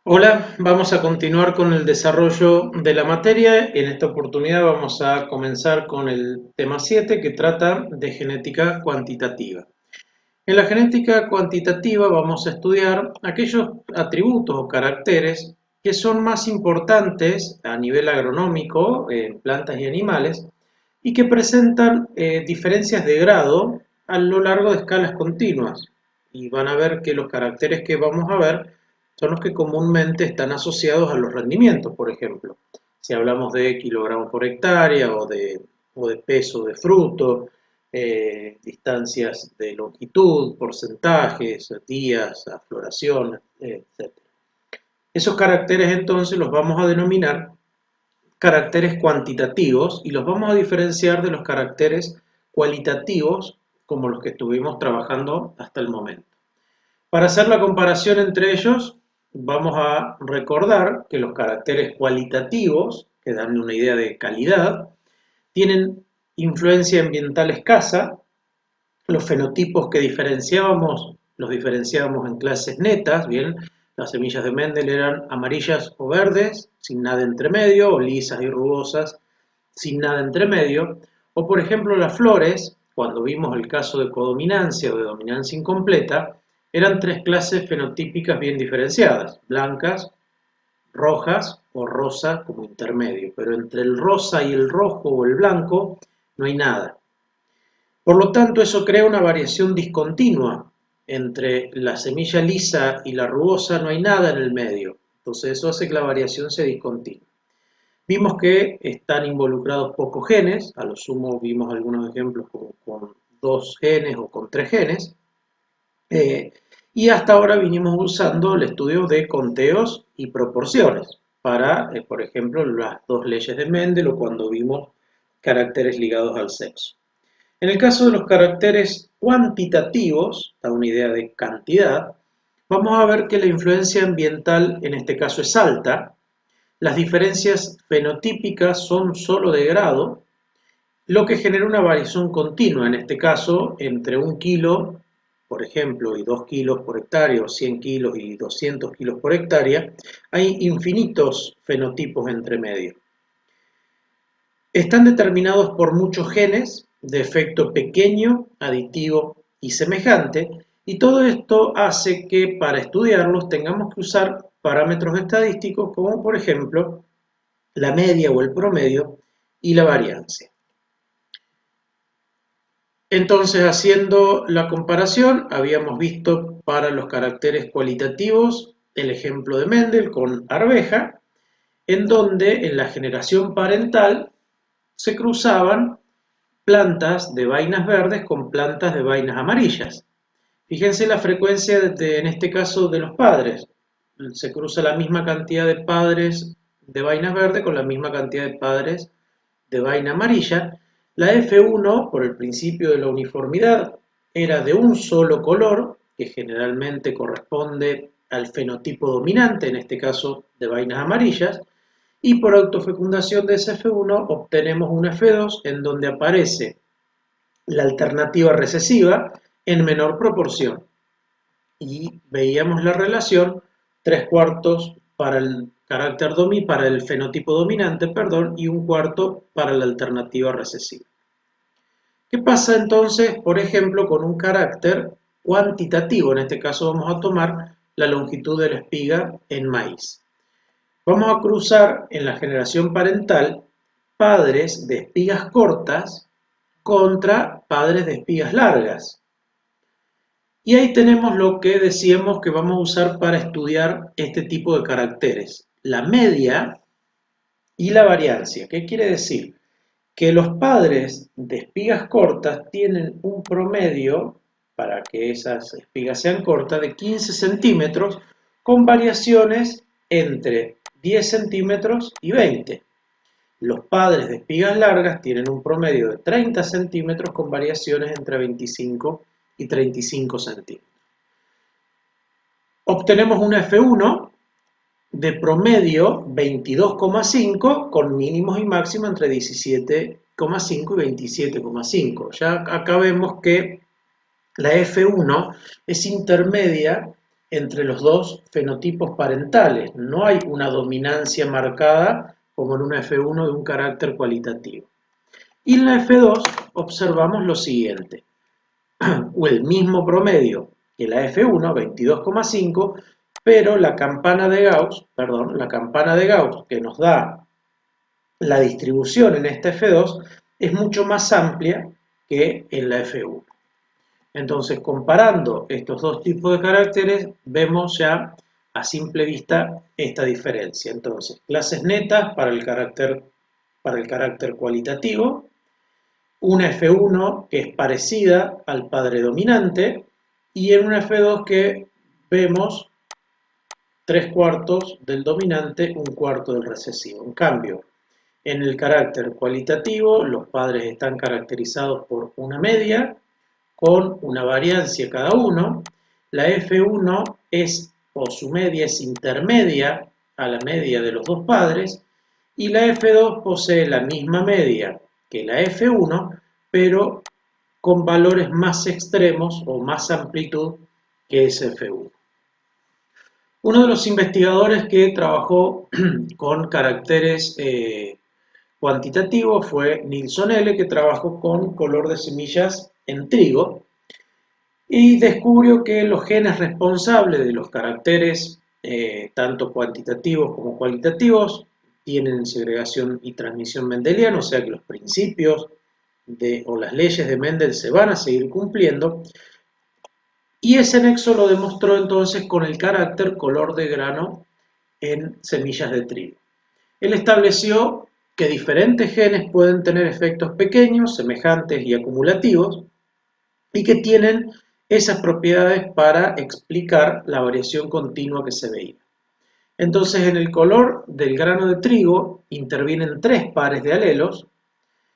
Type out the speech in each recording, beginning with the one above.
Hola, vamos a continuar con el desarrollo de la materia. En esta oportunidad vamos a comenzar con el tema 7 que trata de genética cuantitativa. En la genética cuantitativa vamos a estudiar aquellos atributos o caracteres que son más importantes a nivel agronómico en plantas y animales y que presentan diferencias de grado a lo largo de escalas continuas. Y van a ver que los caracteres que vamos a ver son los que comúnmente están asociados a los rendimientos, por ejemplo. Si hablamos de kilogramos por hectárea o de peso de fruto, distancias de longitud, porcentajes, días, floración, etc. Esos caracteres entonces los vamos a denominar caracteres cuantitativos y los vamos a diferenciar de los caracteres cualitativos como los que estuvimos trabajando hasta el momento. Para hacer la comparación entre ellos, vamos a recordar que los caracteres cualitativos, que dan una idea de calidad, tienen influencia ambiental escasa. Los fenotipos que diferenciábamos, los diferenciábamos en clases netas, bien, las semillas de Mendel eran amarillas o verdes, sin nada entre medio, o lisas y rugosas, sin nada entre medio, o por ejemplo las flores, cuando vimos el caso de codominancia o de dominancia incompleta, eran tres clases fenotípicas bien diferenciadas, blancas, rojas o rosa como intermedio, pero entre el rosa y el rojo o el blanco no hay nada. Por lo tanto, eso crea una variación discontinua. Entre la semilla lisa y la rugosa no hay nada en el medio. Entonces eso hace que la variación sea discontinua. Vimos que están involucrados pocos genes, a lo sumo vimos algunos ejemplos como con 2 genes o con 3 genes, eh, y hasta ahora vinimos usando el estudio de conteos y proporciones para, por ejemplo, las dos leyes de Mendel o cuando vimos caracteres ligados al sexo. En el caso de los caracteres cuantitativos, da una idea de cantidad, vamos a ver que la influencia ambiental en este caso es alta, las diferencias fenotípicas son solo de grado, lo que genera una variación continua, en este caso entre 1 kilo, por ejemplo, y 2 kilos por hectárea, o 100 kilos y 200 kilos por hectárea, hay infinitos fenotipos entre medio. Están determinados por muchos genes de efecto pequeño, aditivo y semejante, y todo esto hace que para estudiarlos tengamos que usar parámetros estadísticos como por ejemplo la media o el promedio y la variancia. Entonces, haciendo la comparación, habíamos visto para los caracteres cualitativos el ejemplo de Mendel con arveja, en donde en la generación parental se cruzaban plantas de vainas verdes con plantas de vainas amarillas. Fíjense la frecuencia en este caso de los padres. Se cruza la misma cantidad de padres de vainas verdes con la misma cantidad de padres de vaina amarilla. La F1, por el principio de la uniformidad, era de un solo color, que generalmente corresponde al fenotipo dominante, en este caso de vainas amarillas, y por autofecundación de ese F1 obtenemos un F2 en donde aparece la alternativa recesiva en menor proporción. Y veíamos la relación 3/4 para el para el fenotipo dominante, perdón, y 1/4 para la alternativa recesiva. ¿Qué pasa entonces, por ejemplo, con un carácter cuantitativo? En este caso vamos a tomar la longitud de la espiga en maíz. Vamos a cruzar en la generación parental padres de espigas cortas contra padres de espigas largas. Y ahí tenemos lo que decíamos que vamos a usar para estudiar este tipo de caracteres, la media y la variancia. ¿Qué quiere decir? Que los padres de espigas cortas tienen un promedio, para que esas espigas sean cortas, de 15 centímetros, con variaciones entre 10 centímetros y 20. Los padres de espigas largas tienen un promedio de 30 centímetros con variaciones entre 25 y 35 centímetros. Obtenemos una F1 de promedio 22,5 con mínimos y máximos entre 17,5 y 27,5. Ya acá vemos que la F1 es intermedia entre los dos fenotipos parentales. No hay una dominancia marcada como en una F1 de un carácter cualitativo. Y en la F2 observamos lo siguiente, o el mismo promedio que la F1, 22,5, pero la campana de Gauss que nos da la distribución en esta F2 es mucho más amplia que en la F1. Entonces, comparando estos dos tipos de caracteres, vemos ya a simple vista esta diferencia. Entonces, clases netas para el carácter cualitativo, una F1 que es parecida al padre dominante, y en una F2 que vemos 3/4 del dominante, 1/4 del recesivo. En cambio, en el carácter cualitativo, los padres están caracterizados por una media, con una variancia cada uno. La F1 o su media es intermedia a la media de los dos padres, y la F2 posee la misma media que la F1, pero con valores más extremos o más amplitud que ese F1. Uno de los investigadores que trabajó con caracteres cuantitativos fue Nilsson L., que trabajó con color de semillas en trigo y descubrió que los genes responsables de los caracteres tanto cuantitativos como cualitativos tienen segregación y transmisión mendeliana, o sea que los principios o las leyes de Mendel se van a seguir cumpliendo, y ese nexo lo demostró entonces con el carácter color de grano en semillas de trigo. Él estableció que diferentes genes pueden tener efectos pequeños, semejantes y acumulativos, y que tienen esas propiedades para explicar la variación continua que se veía. Entonces, en el color del grano de trigo intervienen 3 pares de alelos,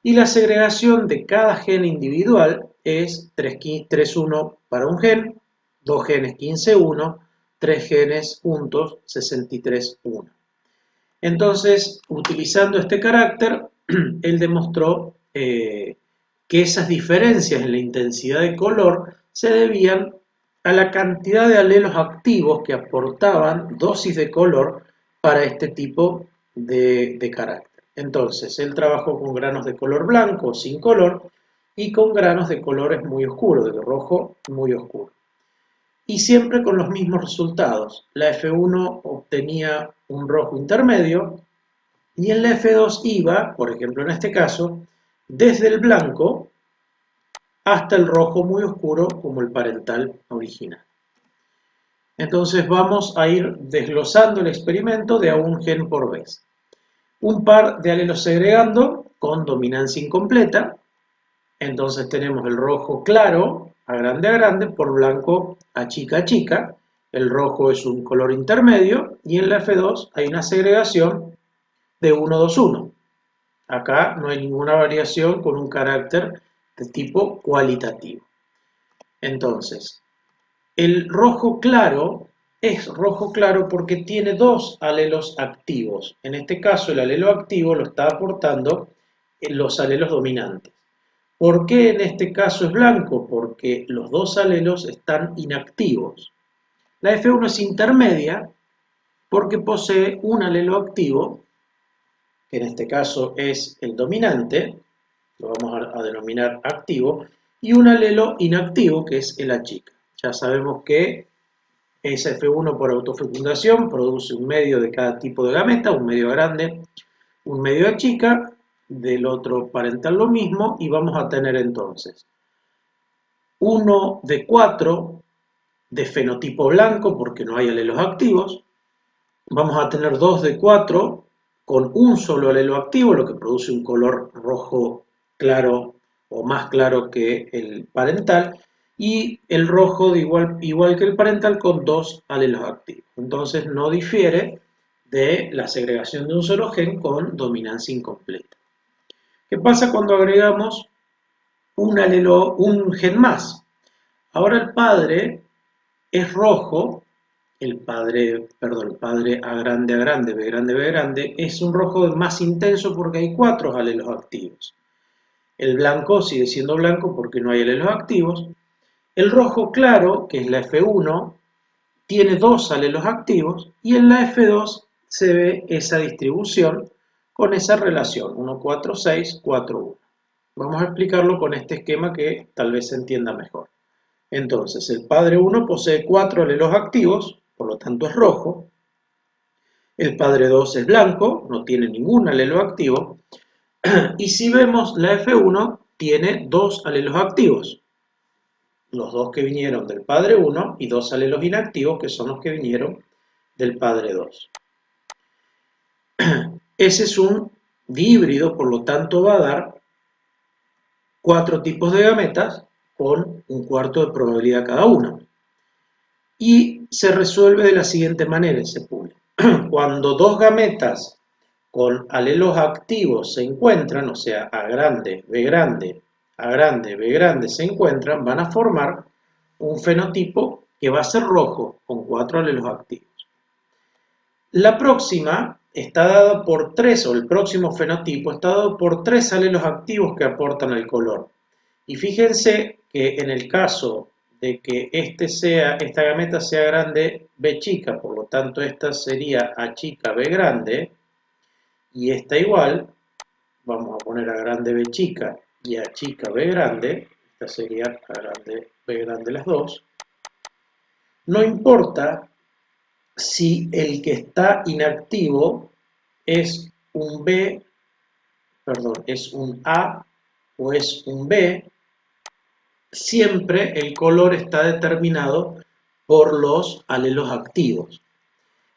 y la segregación de cada gen individual es 3,1 para un gen, 2 genes 15,1, 3 genes juntos 63,1. Entonces, utilizando este carácter, él demostró que esas diferencias en la intensidad de color se debían a la cantidad de alelos activos que aportaban dosis de color para este tipo de carácter. Entonces, él trabajó con granos de color blanco sin color y con granos de colores muy oscuros, de rojo muy oscuro. Y siempre con los mismos resultados. La F1 obtenía un rojo intermedio y en la F2 iba, por ejemplo en este caso, desde el blanco hasta el rojo muy oscuro como el parental original. Entonces vamos a ir desglosando el experimento de a un gen por vez. Un par de alelos segregando con dominancia incompleta. Entonces tenemos el rojo claro a grande por blanco a chica. El rojo es un color intermedio y en la F2 hay una segregación de 1,2,1. Acá no hay ninguna variación con un carácter de tipo cualitativo. Entonces, el rojo claro es rojo claro porque tiene 2 alelos activos. En este caso, el alelo activo lo está aportando en los alelos dominantes. ¿Por qué en este caso es blanco? Porque los 2 alelos están inactivos. La F1 es intermedia porque posee un alelo activo, que en este caso es el dominante, lo vamos a denominar activo, y un alelo inactivo, que es el A chica. Ya sabemos que esa F1 por autofecundación produce un medio de cada tipo de gameta, un medio grande, un medio A chica, del otro parental lo mismo, y vamos a tener entonces 1 de 4 de fenotipo blanco porque no hay alelos activos, vamos a tener 2 de 4 con un solo alelo activo, lo que produce un color rojo claro o más claro que el parental, y el rojo de igual que el parental con 2 alelos activos. Entonces no difiere de la segregación de un solo gen con dominancia incompleta. ¿Qué pasa cuando agregamos un gen más? Ahora el padre es rojo, el padre A grande, B grande, es un rojo más intenso porque hay 4 alelos activos. El blanco sigue siendo blanco porque no hay alelos activos. El rojo claro, que es la F1, tiene dos alelos activos y en la F2 se ve esa distribución con esa relación 1, 4, 6, 4, 1. Vamos a explicarlo con este esquema que tal vez se entienda mejor. Entonces, el padre 1 posee 4 alelos activos, por lo tanto es rojo. El padre 2 es blanco, no tiene ningún alelo activo. Y si vemos, la F1 tiene dos alelos activos, los dos que vinieron del padre 1 y dos alelos inactivos que son los que vinieron del padre 2. Ese es un dihíbrido, por lo tanto va a dar 4 tipos de gametas con un cuarto de probabilidad cada uno. Y se resuelve de la siguiente manera ese pool. Cuando dos gametas con alelos activos se encuentran, o sea, A grande, B grande, A grande, B grande se encuentran, van a formar un fenotipo que va a ser rojo con 4 alelos activos. La próxima está dada por 3, o el próximo fenotipo está dado por 3 alelos activos que aportan el color. Y fíjense que en el caso de que esta gameta sea grande B chica, por lo tanto esta sería A chica B grande, y esta igual, vamos a poner A grande B chica y A chica B grande, esta sería A grande B grande las dos, no importa si el que está inactivo es un B, perdón, es un A o es un B, siempre el color está determinado por los alelos activos.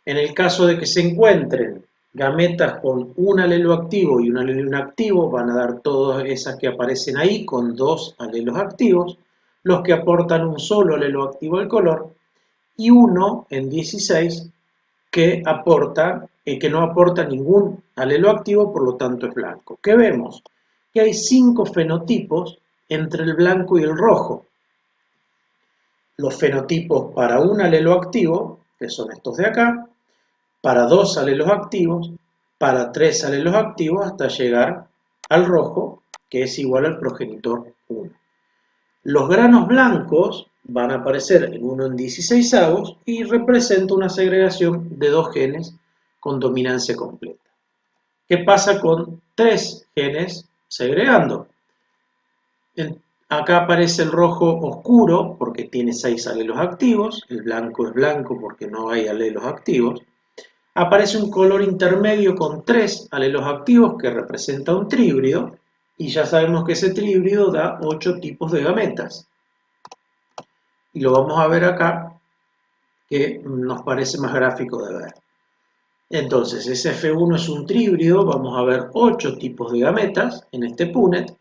En el caso de que se encuentren gametas con un alelo activo y un alelo inactivo, van a dar todas esas que aparecen ahí con dos alelos activos, los que aportan un solo alelo activo al color, y uno en 16 que no aporta ningún alelo activo, por lo tanto es blanco. ¿Qué vemos? Que hay 5 fenotipos entre el blanco y el rojo. Los fenotipos para un alelo activo, que son estos de acá, para 2 alelos activos, para 3 alelos activos hasta llegar al rojo, que es igual al progenitor 1. Los granos blancos van a aparecer en 1 en 16avos y representa una segregación de 2 genes con dominancia completa. ¿Qué pasa con 3 genes segregando? Acá aparece el rojo oscuro porque tiene 6 alelos activos, el blanco es blanco porque no hay alelos activos. Aparece un color intermedio con 3 alelos activos que representa un tríbrido y ya sabemos que ese tríbrido da 8 tipos de gametas. Y lo vamos a ver acá, que nos parece más gráfico de ver. Entonces, ese F1 es un tríbrido, vamos a ver 8 tipos de gametas en este Punnett,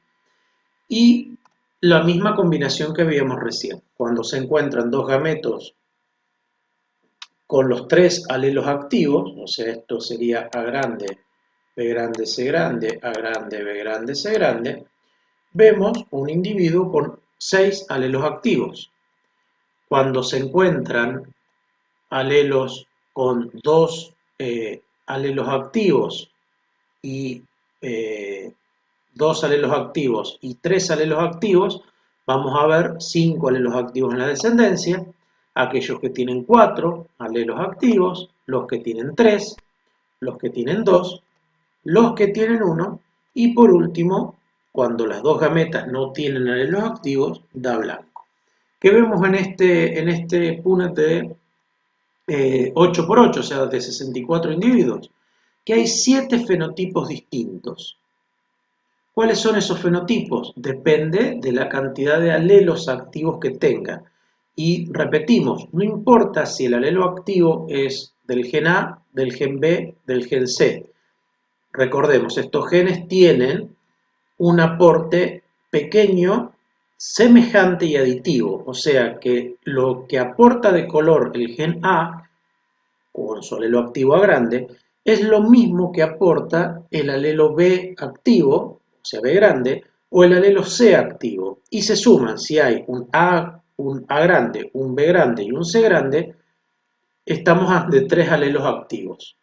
y la misma combinación que veíamos recién. Cuando se encuentran dos gametos con los 3 alelos activos, o sea, esto sería A grande, B grande, C grande, A grande, B grande, C grande, vemos un individuo con 6 alelos activos. Cuando se encuentran alelos con 2 alelos activos y 2 alelos activos y 3 alelos activos, vamos a ver 5 alelos activos en la descendencia, aquellos que tienen 4 alelos activos, los que tienen 3, los que tienen 2, los que tienen 1 y por último, cuando las dos gametas no tienen alelos activos, da blanco. ¿Qué vemos en este Punnett de 8 por 8, o sea, de 64 individuos? Que hay 7 fenotipos distintos. ¿Cuáles son esos fenotipos? Depende de la cantidad de alelos activos que tenga. Y repetimos, no importa si el alelo activo es del gen A, del gen B, del gen C. Recordemos, estos genes tienen un aporte pequeño, semejante y aditivo. O sea que lo que aporta de color el gen A, o en su alelo activo A grande, es lo mismo que aporta el alelo B activo, o sea B grande, o el alelo C activo. Y se suman, si hay un A grande, un B grande y un C grande, estamos ante 3 alelos activos.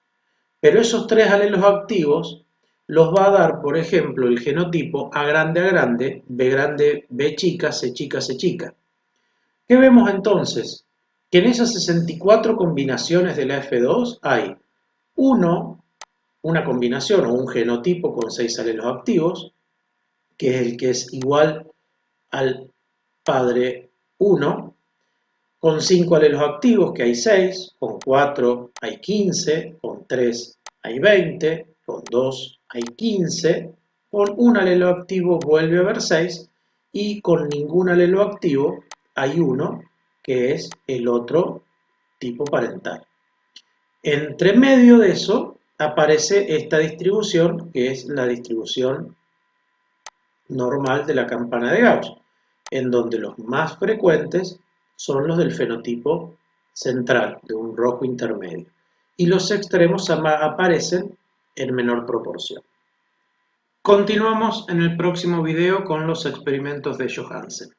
Pero esos 3 alelos activos los va a dar, por ejemplo, el genotipo A grande, B chica, C chica, C chica. ¿Qué vemos entonces? que en esas 64 combinaciones de la F2 hay una combinación o un genotipo con 6 alelos activos, que es el que es igual al padre 1, con 5 alelos activos, que hay 6, con 4 hay 15, con 3 hay 20, con 2 hay 15, con un alelo activo vuelve a haber 6 y con ningún alelo activo hay 1, que es el otro tipo parental. Entre medio de eso aparece esta distribución, que es la distribución normal de la campana de Gauss, en donde los más frecuentes son los del fenotipo central, de un rojo intermedio, y los extremos aparecen en menor proporción. Continuamos en el próximo video con los experimentos de Johansen.